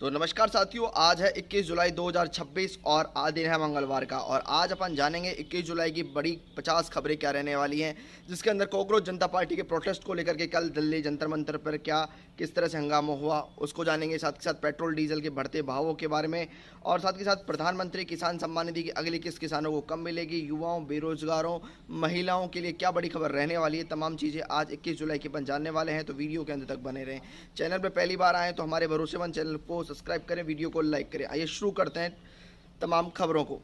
तो नमस्कार साथियों, आज है 21 जुलाई 2026 और आज दिन है मंगलवार का। और आज अपन जानेंगे 21 जुलाई की बड़ी 50 खबरें क्या रहने वाली हैं, जिसके अंदर कॉकरोच जनता पार्टी के प्रोटेस्ट को लेकर के कल दिल्ली जंतर मंतर पर क्या किस तरह से हंगामा हुआ उसको जानेंगे। साथ के साथ पेट्रोल डीजल के बढ़ते भावों के बारे में और साथ के साथ प्रधानमंत्री किसान सम्मान निधि की अगली किस्त किसानों को कब मिलेगी, युवाओं, बेरोजगारों, महिलाओं के लिए क्या बड़ी खबर रहने वाली है। तमाम चीज़ें आज 21 जुलाई की अपन जानने वाले हैं, तो वीडियो के अंत तक बने रहें। चैनल पर पहली बार आए तो हमारे भरोसेमंद चैनल को सब्सक्राइब करें, वीडियो को लाइक करें। आइए शुरू करते हैं तमाम खबरों को।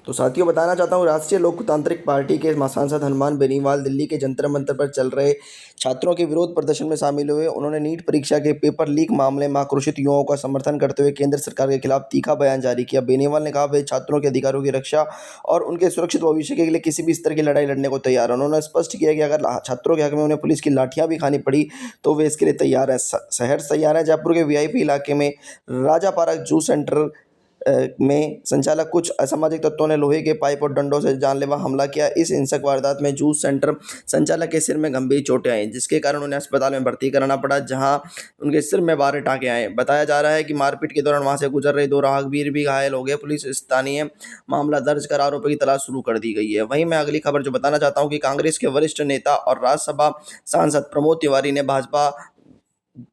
तो साथियों, बताना चाहता हूँ, राष्ट्रीय लोकतांत्रिक पार्टी के सांसद हनुमान बेनीवाल दिल्ली के जंतर मंतर पर चल रहे छात्रों के विरोध प्रदर्शन में शामिल हुए। उन्होंने नीट परीक्षा के पेपर लीक मामले में आक्रोशित युवाओं का समर्थन करते हुए केंद्र सरकार के खिलाफ तीखा बयान जारी किया। बेनीवाल ने कहा, वे छात्रों के अधिकारों की रक्षा और उनके सुरक्षित भविष्य के लिए किसी भी स्तर की लड़ाई लड़ने को तैयार है। उन्होंने स्पष्ट किया कि अगर छात्रों के हक में उन्हें पुलिस की लाठियां भी खानी पड़ी तो वे इसके लिए तैयार है। शहर तैयार है। जयपुर के वीआईपी इलाके में राजापारा जूस सेंटर में संचालक कुछ असामाजिक तत्वों ने लोहे के पाइप और डंडों से जानलेवा हमला किया। इस हिंसक वारदात में जूस सेंटर संचालक के सिर में गंभीर चोटें आई, जिसके कारण उन्हें अस्पताल में भर्ती कराना पड़ा, जहां उनके सिर में 12 टाँके आए। बताया जा रहा है कि मारपीट के दौरान वहां से गुजर रहे 2 राहगीर भी घायल हो गए। पुलिस स्थानीय मामला दर्ज कर आरोपी की तलाश शुरू कर दी गई है। वहीं मैं अगली खबर जो बताना चाहता हूँ कि कांग्रेस के वरिष्ठ नेता और राज्यसभा सांसद प्रमोद तिवारी ने भाजपा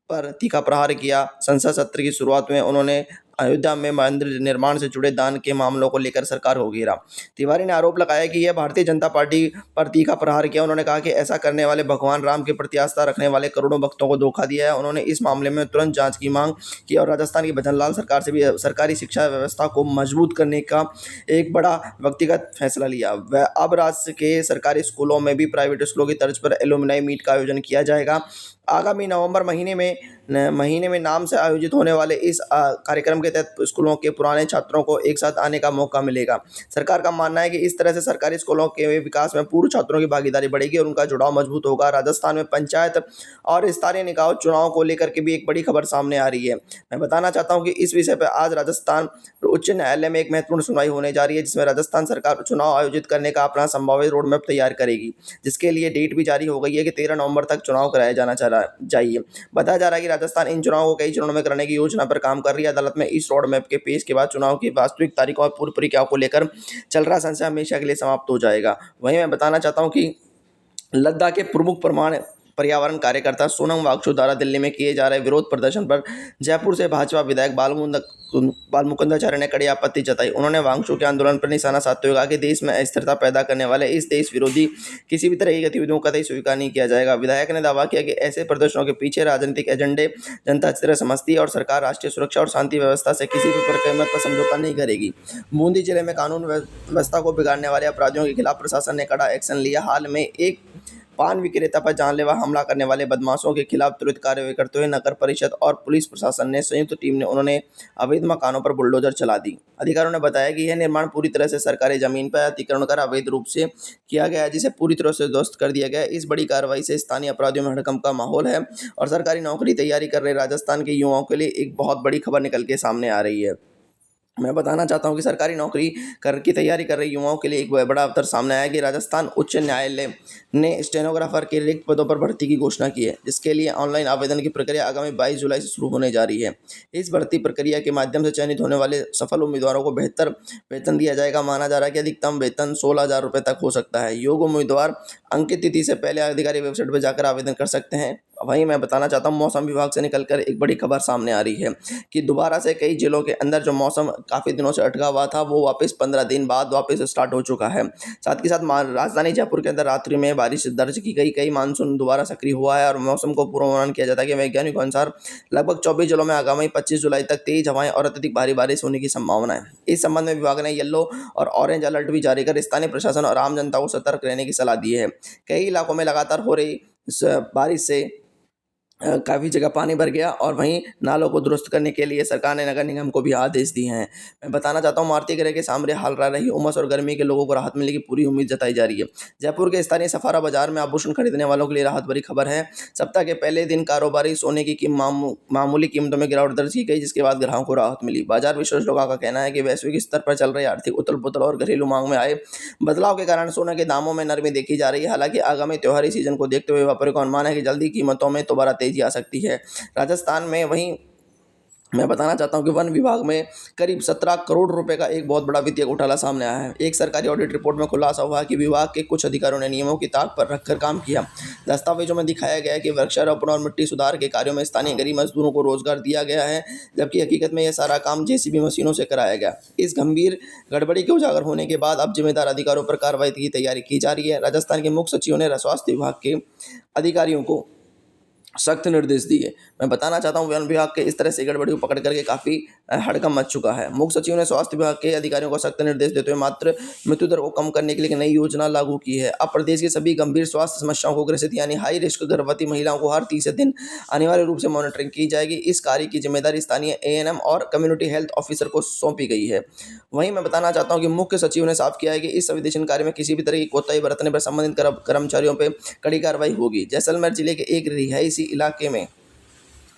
पर तीखा प्रहार किया। संसद सत्र की शुरुआत में उन्होंने अयोध्या में मंदिर निर्माण से जुड़े दान के मामलों को लेकर सरकार को घेरा। तिवारी ने आरोप लगाया कि यह भारतीय जनता पार्टी पर तीखा प्रहार किया। उन्होंने कहा कि ऐसा करने वाले भगवान राम के प्रति आस्था रखने वाले करोड़ों भक्तों को धोखा दिया है। उन्होंने इस मामले में तुरंत जांच की मांग की और राजस्थान की भजनलाल सरकार से भी सरकारी शिक्षा व्यवस्था को मजबूत करने का एक बड़ा व्यक्तिगत फैसला लिया। वह अब राज्य के सरकारी स्कूलों में भी प्राइवेट स्कूलों की तर्ज पर एलुमनाई मीट का आयोजन किया जाएगा। आगामी नवंबर महीने में नाम से आयोजित होने वाले इस कार्यक्रम के तहत स्कूलों के पुराने छात्रों को एक साथ आने का मौका मिलेगा। सरकार का मानना है कि इस तरह से सरकारी स्कूलों के विकास में पूर्व छात्रों की भागीदारी बढ़ेगी और उनका जुड़ाव मजबूत होगा। राजस्थान में पंचायत और स्थानीय निकाय चुनाव को लेकर के भी एक बड़ी खबर सामने आ रही है। मैं बताना चाहता हूं कि इस विषय पर आज राजस्थान उच्च न्यायालय में एक महत्वपूर्ण सुनवाई होने जा रही है, जिसमें राजस्थान सरकार चुनाव आयोजित करने का अपना संभावित रोड मैप तैयार करेगी, जिसके लिए डेट भी जारी हो गई है कि 13 नवंबर तक चुनाव कराया जाना चाहिए। बताया जा रहा है कि राजस्थान इन चुनावों को कई चरणों में कराने की योजना पर काम कर रही है। अदालत में इस रोड मैप के पेश के बाद चुनाव की वास्तविक तारीखों और पूर्व प्रक्रियाओं को लेकर चल रहा संशय हमेशा के लिए समाप्त हो जाएगा। वहीं मैं बताना चाहता हूं कि लद्दाख के प्रमुख पर्यावरण कार्यकर्ता सोनम वांगचुक द्वारा दिल्ली में किए जा रहे विरोध प्रदर्शन पर जयपुर से भाजपा विधायक बालमुकुंदाचार्य ने कड़ी आपत्ति जताई। उन्होंने वांगचुक के आंदोलन पर निशाना साधते हुए कहा कि देश में अस्थिरता पैदा करने वाले इस देश विरोधी किसी भी तरह की गतिविधियों का कतई स्वीकार नहीं किया जाएगा। विधायक ने दावा किया कि ऐसे प्रदर्शनों के पीछे राजनीतिक एजेंडे जनता अच्छी तरह समझती है और सरकार राष्ट्रीय सुरक्षा और शांति व्यवस्था से किसी भी कीमत पर समझौता नहीं करेगी। बूंदी जिले में कानून व्यवस्था को बिगाड़ने वाले अपराधियों के खिलाफ प्रशासन ने कड़ा एक्शन लिया। हाल में एक पान विक्रेता पर जानलेवा हमला करने वाले बदमाशों के खिलाफ त्वरित कार्रवाई करते हुए नगर परिषद और पुलिस प्रशासन ने संयुक्त टीम ने उन्होंने अवैध मकानों पर बुलडोजर चला दी। अधिकारियों ने बताया कि यह निर्माण पूरी तरह से सरकारी जमीन पर अतिक्रमण कर अवैध रूप से किया गया है, जिसे पूरी तरह से ध्वस्त कर दिया गया है। इस बड़ी कार्रवाई से स्थानीय अपराधियों में हड़कंप का माहौल है और सरकारी नौकरी तैयारी कर रहे राजस्थान के युवाओं के लिए एक बहुत बड़ी खबर निकल के सामने आ रही है। मैं बताना चाहता हूं कि सरकारी नौकरी की तैयारी कर रहे युवाओं के लिए एक बड़ा अवसर सामने आया कि राजस्थान उच्च न्यायालय ने स्टेनोग्राफर के रिक्त पदों पर भर्ती की घोषणा की है, जिसके लिए ऑनलाइन आवेदन की प्रक्रिया आगामी 22 जुलाई से शुरू होने जा रही है। इस भर्ती प्रक्रिया के माध्यम से चयनित होने वाले सफल उम्मीदवारों को बेहतर वेतन दिया जाएगा। माना जा रहा है कि अधिकतम वेतन 16,000 रुपये तक हो सकता है। योग्य उम्मीदवार अंकित तिथि से पहले अधिकारी वेबसाइट पर जाकर आवेदन कर सकते हैं। वहीं मैं बताना चाहता हूं, मौसम विभाग से निकलकर एक बड़ी खबर सामने आ रही है कि दोबारा से कई जिलों के अंदर जो मौसम काफ़ी दिनों से अटका हुआ था, वो वापस 15 दिन बाद वापस स्टार्ट हो चुका है। साथ ही साथ राजधानी जयपुर के अंदर रात्रि में बारिश दर्ज की गई। कई मानसून दोबारा सक्रिय हुआ है और मौसम को पूर्वानुमान किया जाता है कि वैज्ञानिकों के अनुसार लगभग 24 जिलों में आगामी 25 जुलाई तक तेज हवाएं और अत्यधिक भारी बारिश होने की संभावना है। इस संबंध में विभाग ने येलो और ऑरेंज अलर्ट भी जारी कर स्थानीय प्रशासन और आम जनता को सतर्क रहने की सलाह दी है। कई इलाकों में लगातार हो रही बारिश से काफ़ी जगह पानी भर गया और वहीं नालों को दुरुस्त करने के लिए सरकार ने नगर निगम को भी आदेश दिए हैं। मैं बताना चाहता हूं, मारुति ग्रह के सामने हाल रह रही उमस और गर्मी के लोगों को राहत मिलने की पूरी उम्मीद जताई जा रही है। जयपुर के स्थानीय सफारा बाजार में आभूषण खरीदने वालों के लिए राहत भरी खबर है। सप्ताह के पहले दिन कारोबारी सोने की मामूली कीमतों में गिरावट दर्ज की गई, जिसके बाद ग्राहकों को राहत मिली। बाजार विशेषज्ञों का कहना है कि वैश्विक स्तर पर चल रही आर्थिक उथल पुथल और घरेलू मांग में आए बदलाव के कारण सोने के दामों में नरमी देखी जा रही है। हालांकि आगामी त्योहारी सीजन को देखते हुए व्यापारियों का अनुमान है कि जल्दी कीमतों में दोबारा तेजी आ सकती है। राजस्थान में वहीं मैं बताना चाहता हूं कि वन विभाग में करीब 17 करोड़ रुपए का एक बहुत बड़ा वित्तीय घोटाला सामने आया है। एक सरकारी ऑडिट रिपोर्ट में खुलासा हुआ है कि विभाग के कुछ अधिकारियों ने नियमों की ताक पर रखकर काम किया। दस्तावेजों में दिखाया गया है कि वृक्षारोपण और मिट्टी सुधार के कार्यों में स्थानीय गरीब मजदूरों को रोजगार दिया गया है, जबकि हकीकत में यह सारा काम जेसीबी मशीनों से कराया गया। इस गंभीर गड़बड़ी के उजागर होने के बाद अब जिम्मेदार अधिकारियों पर कार्रवाई की तैयारी की जा रही है। राजस्थान के मुख्य सचिव ने स्वास्थ्य विभाग के अधिकारियों को सख्त निर्देश दिए। मैं बताना चाहता हूँ वन विभाग के इस तरह से गड़बड़ी को पकड़ करके काफ़ी हड़कंप मच चुका है। मुख्य सचिव ने स्वास्थ्य विभाग के अधिकारियों को सख्त निर्देश देते हुए मात्र मृत्यु दर को कम करने के लिए एक नई योजना लागू की है। अब प्रदेश की सभी गंभीर स्वास्थ्य समस्याओं को ग्रसित यानी हाई रिस्क गर्भवती महिलाओं को हर तीसरे दिन अनिवार्य रूप से मॉनिटरिंग की जाएगी। इस कार्य की जिम्मेदारी स्थानीय एएनएम और कम्युनिटी हेल्थ ऑफिसर को सौंपी गई है। वहीं मैं बताना चाहता हूँ कि मुख्य सचिव ने साफ किया है कि इस संवेदनशील कार्य में किसी भी तरह की कोताही बरतने पर संबंधित कर्मचारियों पर कड़ी कार्रवाई होगी। जैसलमेर जिले के एक रिहायशी इलाके में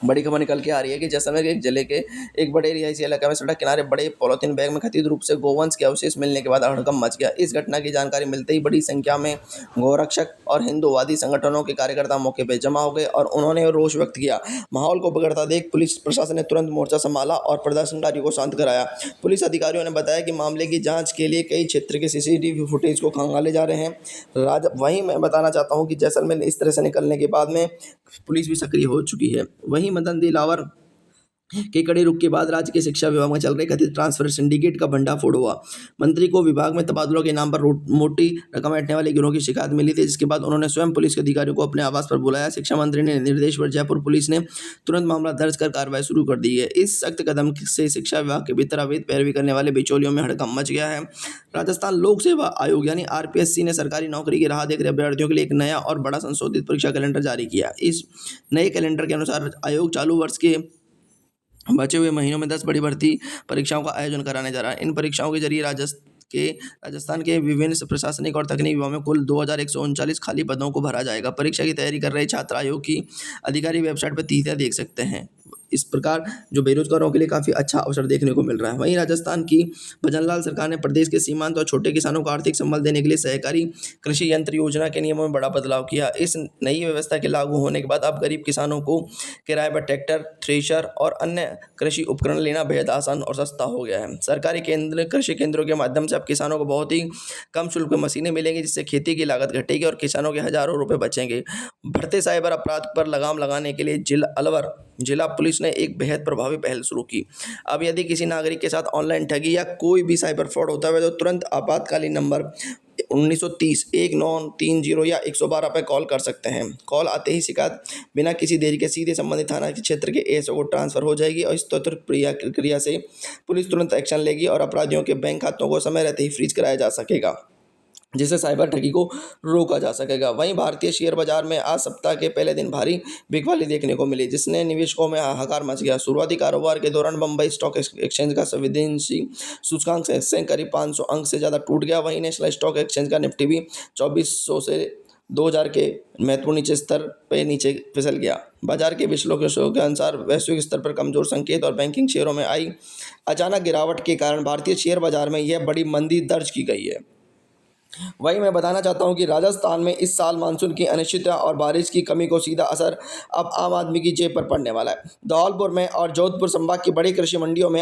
बड़ी खबर निकल के आ रही है कि जैसलमेर के एक जिले के एक बड़े रिहायशी इलाके में सड़क किनारे बड़े पॉलिथीन बैग में कथित रूप से गोवंश के अवशेष मिलने के बाद हड़कंप मच गया। इस घटना की जानकारी मिलते ही बड़ी संख्या में गौरक्षक और हिंदूवादी संगठनों के कार्यकर्ता मौके पर जमा हो गए और उन्होंने रोष व्यक्त किया। माहौल को बिगड़ता देख पुलिस प्रशासन ने तुरंत मोर्चा संभाला और प्रदर्शनकारियों को शांत कराया। पुलिस अधिकारियों ने बताया कि मामले की जाँच के लिए कई क्षेत्र के सीसीटीवी फुटेज को खंगाले जा रहे हैं। वहीं मैं बताना चाहता हूँ कि जैसलमेर इस तरह से निकलने के बाद में पुलिस भी सक्रिय हो चुकी है। वहीं मदन दिलावर के कड़े रुख के बाद राज्य के शिक्षा विभाग में चल रहे कथित ट्रांसफर सिंडिकेट का भंडाफोड़ हुआ। मंत्री को विभाग में तबादलों के नाम पर मोटी रकम ऐंठने वाले गिरोह की शिकायत मिली थी, जिसके बाद उन्होंने स्वयं पुलिस के अधिकारियों को अपने आवास पर बुलाया। शिक्षा मंत्री ने निर्देश पर जयपुर पुलिस ने तुरंत मामला दर्ज कर कार्रवाई शुरू कर दी है। इस सख्त कदम से शिक्षा विभाग के भीतर अवैध पैरवी करने वाले बिचौलियों में हड़कंप मच गया है। राजस्थान लोक सेवा आयोग यानी आरपीएससी ने सरकारी नौकरी की राह देख रहे अभ्यर्थियों के लिए एक नया और बड़ा संशोधित परीक्षा कैलेंडर जारी किया। इस नए कैलेंडर के अनुसार आयोग चालू वर्ष के बचे हुए महीनों में 10 बड़ी भर्ती परीक्षाओं का आयोजन कराने जा रहा है। इन परीक्षाओं के जरिए राजस्थान के विभिन्न प्रशासनिक और तकनीकी विभागों में कुल 2139 खाली पदों को भरा जाएगा। परीक्षा की तैयारी कर रहे छात्र आयोग की अधिकारी वेबसाइट पर तिथियां देख सकते हैं। इस प्रकार जो बेरोजगारों के लिए काफ़ी अच्छा अवसर देखने को मिल रहा है। वहीं राजस्थान की भजनलाल सरकार ने प्रदेश के सीमांत और छोटे किसानों को आर्थिक संबल देने के लिए सहकारी कृषि यंत्र योजना के नियमों में बड़ा बदलाव किया। इस नई व्यवस्था के लागू होने के बाद अब गरीब किसानों को किराए पर ट्रैक्टर, थ्रेशर और अन्य कृषि उपकरण लेना बेहद आसान और सस्ता हो गया है। सरकारी कृषि केंद्रों के माध्यम से अब किसानों को बहुत ही कम शुल्क में मशीनें मिलेंगी, जिससे खेती की लागत घटेगी और किसानों के हजारों रुपये बचेंगे। बढ़ते साइबर अपराध पर लगाम लगाने के लिए जिला पुलिस ने एक बेहद प्रभावी पहल शुरू की। अब यदि किसी नागरिक के साथ ऑनलाइन ठगी या कोई भी साइबर फ्रॉड होता है तो तुरंत आपातकालीन नंबर 1930 1930 या 112 पर कॉल कर सकते हैं। कॉल आते ही शिकायत बिना किसी देरी के सीधे संबंधित थाना के क्षेत्र के एएसओ को ट्रांसफर हो जाएगी और इस त्वरित प्रक्रिया से पुलिस तुरंत एक्शन लेगी और अपराधियों के बैंक खातों को समय रहते ही फ्रीज कराया जा सकेगा, जिससे साइबर ठगी को रोका जा सकेगा। वहीं भारतीय शेयर बाजार में आज सप्ताह के पहले दिन भारी बिकवाली देखने को मिली, जिसने निवेशकों में हाहाकार मच गया। शुरुआती कारोबार के दौरान बंबई स्टॉक एक्सचेंज का संवेदनशील सूचकांक सेंसेक्स करीब 500 अंक से ज़्यादा टूट गया। वहीं नेशनल स्टॉक एक्सचेंज का निफ्टी भी 2400 से 2000 के महत्वपूर्ण नीचे स्तर पर नीचे फिसल गया। बाजार के विश्लेषकों के अनुसार वैश्विक स्तर पर कमजोर संकेत और बैंकिंग शेयरों में आई अचानक गिरावट के कारण भारतीय शेयर बाजार में यह बड़ी मंदी दर्ज की गई है। वहीं मैं बताना चाहता हूं कि राजस्थान में इस साल मानसून की अनिश्चितता और बारिश की कमी को सीधा असर अब आम आदमी की जेब पर पड़ने वाला है। धौलपुर में और जोधपुर संभाग की बड़ी कृषि मंडियों में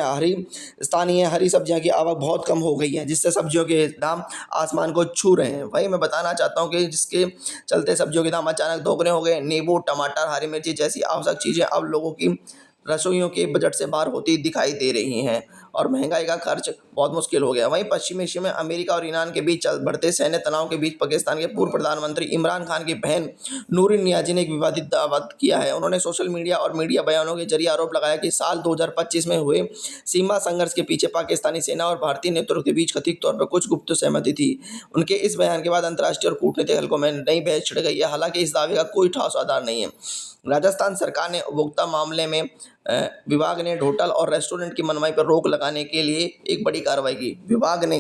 स्थानीय हरी सब्जियों की आवक बहुत कम हो गई है, जिससे सब्जियों के दाम आसमान को छू रहे हैं। वहीं मैं बताना चाहता हूँ कि जिसके चलते सब्जियों के दाम अचानक दोगुने हो गए। नींबू, टमाटर, हरी मिर्ची जैसी आवश्यक चीज़ें अब लोगों की रसोइयों के बजट से बाहर होती दिखाई दे रही हैं और महंगाई का खर्च बहुत मुश्किल हो गया। वहीं पश्चिमी एशिया में अमेरिका और ईरान के बीच बढ़ते सैन्य तनाव के बीच पाकिस्तान के पूर्व प्रधानमंत्री इमरान खान की बहन नूरिन नियाज़ी ने एक विवादित दावा किया है। उन्होंने सोशल मीडिया और मीडिया बयानों के जरिए आरोप लगाया कि साल 2025 में हुए सीमा संघर्ष के पीछे पाकिस्तानी सेना और भारतीय नेतृत्व के बीच कथित तौर पर कुछ गुप्त सहमति थी। उनके इस बयान के बाद अंतर्राष्ट्रीय और कूटनीतिक हलकों में नई बहस छिड़ गई है। हालांकि इस दावे का कोई ठोस आधार नहीं है। राजस्थान सरकार ने उपभोक्ता मामले में विभाग ने होटल और रेस्टोरेंट की मनमानी पर रोक लगाने के लिए एक बड़ी कार्रवाई की। विभाग ने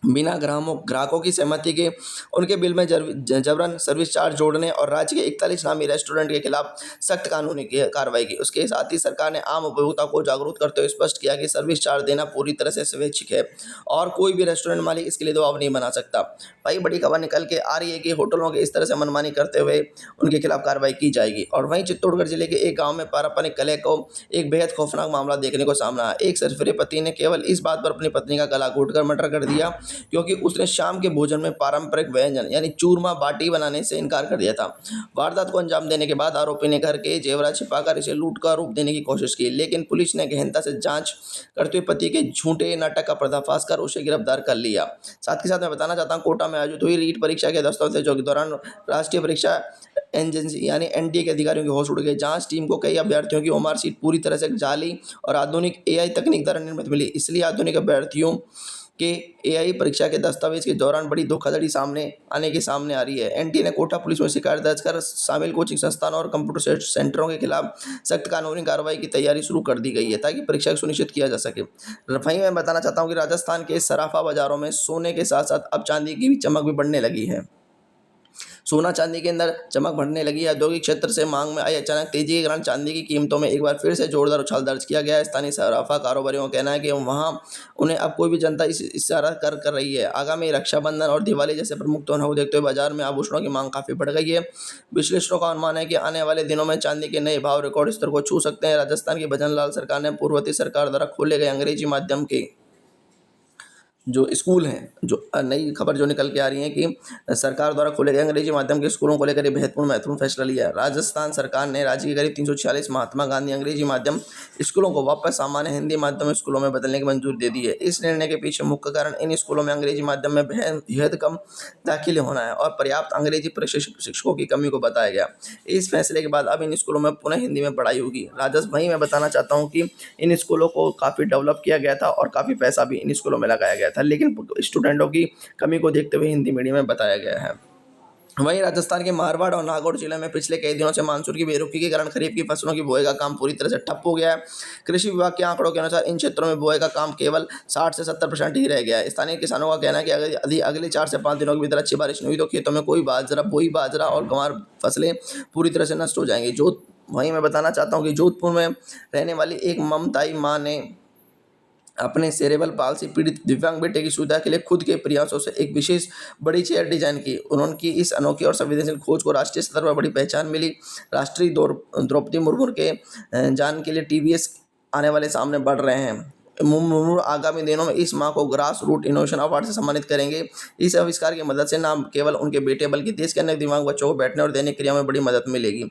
बिना ग्राहकों की सहमति के उनके बिल में जबरन सर्विस चार्ज जोड़ने और राज्य के 41 नामी रेस्टोरेंट के खिलाफ सख्त कानूनी कार्रवाई की। उसके साथ ही सरकार ने आम उपभोक्ता को जागरूक करते हुए स्पष्ट किया कि सर्विस चार्ज देना पूरी तरह से स्वैच्छिक है और कोई भी रेस्टोरेंट मालिक इसके लिए दबाव नहीं बना सकता। वहीं बड़ी खबर निकल के आ रही है कि होटलों के इस तरह से मनमानी करते हुए उनके खिलाफ कार्रवाई की जाएगी। और वहीं चित्तौड़गढ़ जिले के एक गाँव में पारंपरिक कलह को एक बेहद खौफनाक मामला देखने को सामना आया। एक सरफिरे पति ने केवल इस बात पर अपनी पत्नी का गला घोटकर मर्डर कर दिया क्योंकि उसने शाम के भोजन में पारंपरिक व्यंजन यानी चूरमा बाटी बनाने से इनकार कर दिया था। वारदात को अंजाम देने के बाद आरोपी ने घर के जेवरात छिपाकर इसे लूट का रूप देने की कोशिश की, लेकिन पुलिस ने गहनता से जांच करते हुए पति के झूठे नाटक का पर्दाफाश कर उसे गिरफ्तार कर लिया। साथ ही साथ मैं बताना चाहता हूँ, कोटा में आयोजित हुई रीट परीक्षा के दस्तावेजों के दौरान राष्ट्रीय परीक्षा एजेंसी यानी एनटीए के अधिकारियों के होश उड़ गए। जांच टीम को कई अभ्यर्थियों की मार्कशीट पूरी तरह से जाली और आधुनिक एआई तकनीक द्वारा निर्मित मिली। इसलिए आधुनिक अभ्यर्थियों के एआई परीक्षा के दस्तावेज के दौरान बड़ी धोखाधड़ी सामने आ रही है। एनटीए ने कोटा पुलिस में शिकायत दर्ज कर शामिल कोचिंग संस्थानों और कंप्यूटर सेंटरों के खिलाफ सख्त कानूनी कार्रवाई की तैयारी शुरू कर दी गई है ताकि परीक्षा को सुनिश्चित किया जा सके। वहीं मैं बताना चाहता हूँ कि राजस्थान के सराफा बाजारों में सोने के साथ साथ अब चांदी की भी चमक भी बढ़ने लगी है। सोना चांदी के अंदर चमक बढ़ने लगी है। औद्योगिक क्षेत्र से मांग में आई अचानक तेजी के कारण चांदी की कीमतों में एक बार फिर से जोरदार उछाल दर्ज किया गया है। स्थानीय सराफा कारोबारियों का कहना है कि वहां उन्हें अब कोई भी जनता इस इशारा कर रही है। आगामी रक्षाबंधन और दिवाली जैसे प्रमुख त्योहारों को देखते हुए बाजार में आभूषणों की मांग काफी बढ़ गई है। विश्लेषकों का अनुमान है कि आने वाले दिनों में चांदी के नए भाव रिकॉर्ड स्तर को छू सकते हैं। राजस्थान की भजन लाल सरकार ने पूर्ववर्ती सरकार द्वारा खोले गए अंग्रेजी माध्यम के जो स्कूल हैं, जो नई खबर जो निकल के आ रही है कि सरकार द्वारा खोले गए अंग्रेजी माध्यम के स्कूलों को लेकर महत्वपूर्ण फैसला लिया है। राजस्थान सरकार ने राज्य के करीब 346 महात्मा गांधी अंग्रेजी माध्यम स्कूलों को वापस सामान्य हिंदी माध्यम स्कूलों में बदलने की मंजूरी दे दी है। इस निर्णय के पीछे मुख्य कारण इन स्कूलों में अंग्रेजी माध्यम में बेहद कम दाखिले होना है और पर्याप्त अंग्रेजी शिक्षकों की कमी को बताया गया। इस फैसले के बाद अब इन स्कूलों में पुनः हिंदी में पढ़ाई होगी। वहीं मैं बताना चाहता हूँ कि इन स्कूलों को काफ़ी डेवलप किया गया था और काफ़ी पैसा भी इन स्कूलों में लगाया गया था, लेकिन स्टूडेंटों की कमी को देखते हुए हिंदी मीडियम में बताया गया है। वहीं राजस्थान के मारवाड़ और नागौर जिले में पिछले कई दिनों से मानसून की बेरुखी के कारण खरीफ की फसलों की बुआई का काम पूरी तरह से ठप हो गया है। कृषि विभाग के आंकड़ों के अनुसार इन क्षेत्रों में बुआई का काम केवल 60 से 70% ही रह गया है। स्थानीय किसानों का कहना है कि अगले 4 से 5 दिनों के भीतर अच्छी बारिश नहीं हुई तो खेतों में बाजरा और गंवार फसलें पूरी तरह से नष्ट हो जाएंगी। वहीं मैं बताना चाहता हूँ कि जोधपुर में रहने वाली एक ममताई माँ ने अपने सेरेब्रल पाल्सी पीड़ित दिव्यांग बेटे की सुविधा के लिए खुद के प्रयासों से एक विशेष बड़ी चेयर डिजाइन की। उन्होंने इस अनोखी और संवेदनशील खोज को राष्ट्रीय स्तर पर बड़ी पहचान मिली। राष्ट्रीय द्रौपदी मुर्मू के जान के लिए टीवीएस आने वाले सामने बढ़ रहे हैं। मुर्मू आगामी दिनों में इस माह को ग्रास रूट इनोवेशन अवार्ड से सम्मानित करेंगे। इस आविष्कार की मदद से न केवल उनके बेटे बल्कि देश के अन्य दिव्यांग बच्चों को बैठने और दैनिक क्रिया में बड़ी मदद मिलेगी।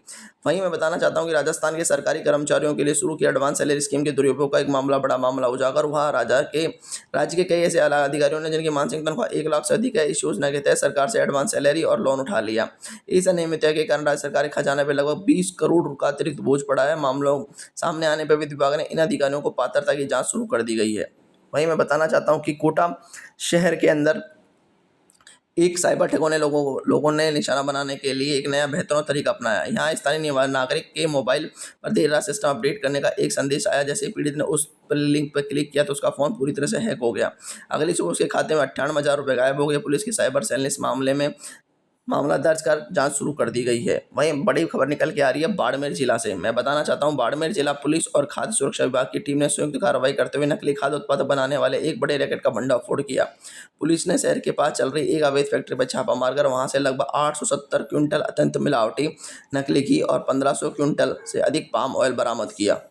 वहीं मैं बताना चाहता हूं कि राजस्थान के सरकारी कर्मचारियों के लिए शुरू की एडवांस सैलरी स्कीम के दुरुपयोग का एक बड़ा मामला उजागर हुआ। राज्य के कई ऐसे आला अधिकारियों ने जिनकी मासिक तनख्वाह 1 लाख से अधिक है, इस योजना के तहत सरकार से एडवांस सैलरी और लोन उठा लिया। इस अनियमितता के कारण राज्य सरकारी खजाने पर लगभग 20 करोड़ का अतिरिक्त बोझ पड़ा है। मामलों सामने आने पर वित्त विभाग ने इन अधिकारियों को पात्रता की जांच शुरू कर दी गई है। वहीं मैं बताना चाहता हूं कि कोटा शहर के अंदर एक साइबर ठगों ने लोगों ने निशाना बनाने के लिए एक नया बेहतरीन तरीका अपनाया। यहाँ स्थानीय नागरिक के मोबाइल पर देर रात सिस्टम अपडेट करने का एक संदेश आया। जैसे ही पीड़ित ने उस पर लिंक पर क्लिक किया तो उसका फोन पूरी तरह से हैक हो गया। अगली सुबह उसके खाते में 98,000 रुपये गायब हो गए। पुलिस की साइबर सेल ने इस मामला दर्ज कर जांच शुरू कर दी गई है। वहीं बड़ी खबर निकल के आ रही है बाड़मेर जिला से। मैं बताना चाहता हूं, बाड़मेर जिला पुलिस और खाद्य सुरक्षा विभाग की टीम ने संयुक्त कार्रवाई करते हुए नकली खाद्य उत्पाद बनाने वाले एक बड़े रैकेट का भंडाफोड़ किया। पुलिस ने शहर के पास चल रही एक अवैध फैक्ट्री पर छापा मारकर वहां से लगभग 870 क्विंटल अत्यंत मिलावटी नकली घी और 1500 क्विंटल से अधिक पाम ऑयल बरामद किया।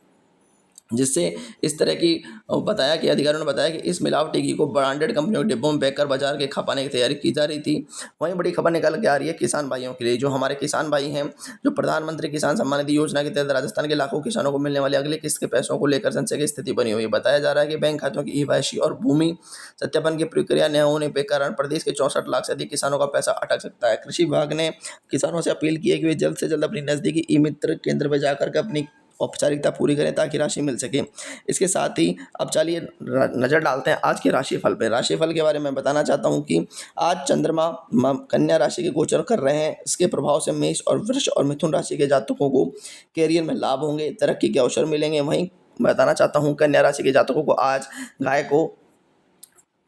जिससे इस तरह की अधिकारियों ने बताया कि इस मिलावटी घी को ब्रांडेड कंपनियों के डिब्बों में पैक कर बाजार के खपाने की तैयारी की जा रही थी। वहीं बड़ी खबर निकल के आ रही है किसान भाइयों के लिए। जो हमारे किसान भाई हैं, जो प्रधानमंत्री किसान सम्मान निधि योजना के तहत राजस्थान के लाखों किसानों को मिलने वाले अगले किस्त के पैसों को लेकर संशय की स्थिति बनी हुई है। बताया जा रहा है कि बैंक खातों की ई-वाईसी और भूमि सत्यापन की प्रक्रिया न होने के कारण प्रदेश के 64 लाख से अधिक किसानों का पैसा अटक सकता है। कृषि विभाग ने किसानों से अपील की है कि वे जल्द से जल्द अपनी नजदीकी ई मित्र केंद्र पर जाकर के अपनी औपचारिकता पूरी करें ताकि राशि मिल सके। इसके साथ ही अब चलिए नज़र डालते हैं आज के राशिफल पे। राशिफल के बारे में बताना चाहता हूं कि आज चंद्रमा कन्या राशि के गोचर कर रहे हैं। इसके प्रभाव से मेष और वृष और मिथुन राशि के जातकों को कैरियर में लाभ होंगे, तरक्की के अवसर मिलेंगे। वहीं बताना चाहता हूँ कन्या राशि के जातकों को आज गाय को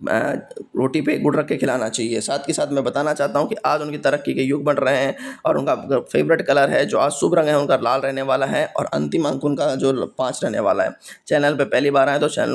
रोटी पे गुड़ रख के खिलाना चाहिए। साथ ही साथ मैं बताना चाहता हूँ कि आज उनकी तरक्की के युग बढ़ रहे हैं और उनका फेवरेट कलर है जो आज शुभ रंग है उनका लाल रहने वाला है और अंतिम अंक उनका जो 5 रहने वाला है। चैनल पे पहली बार आए तो चैनल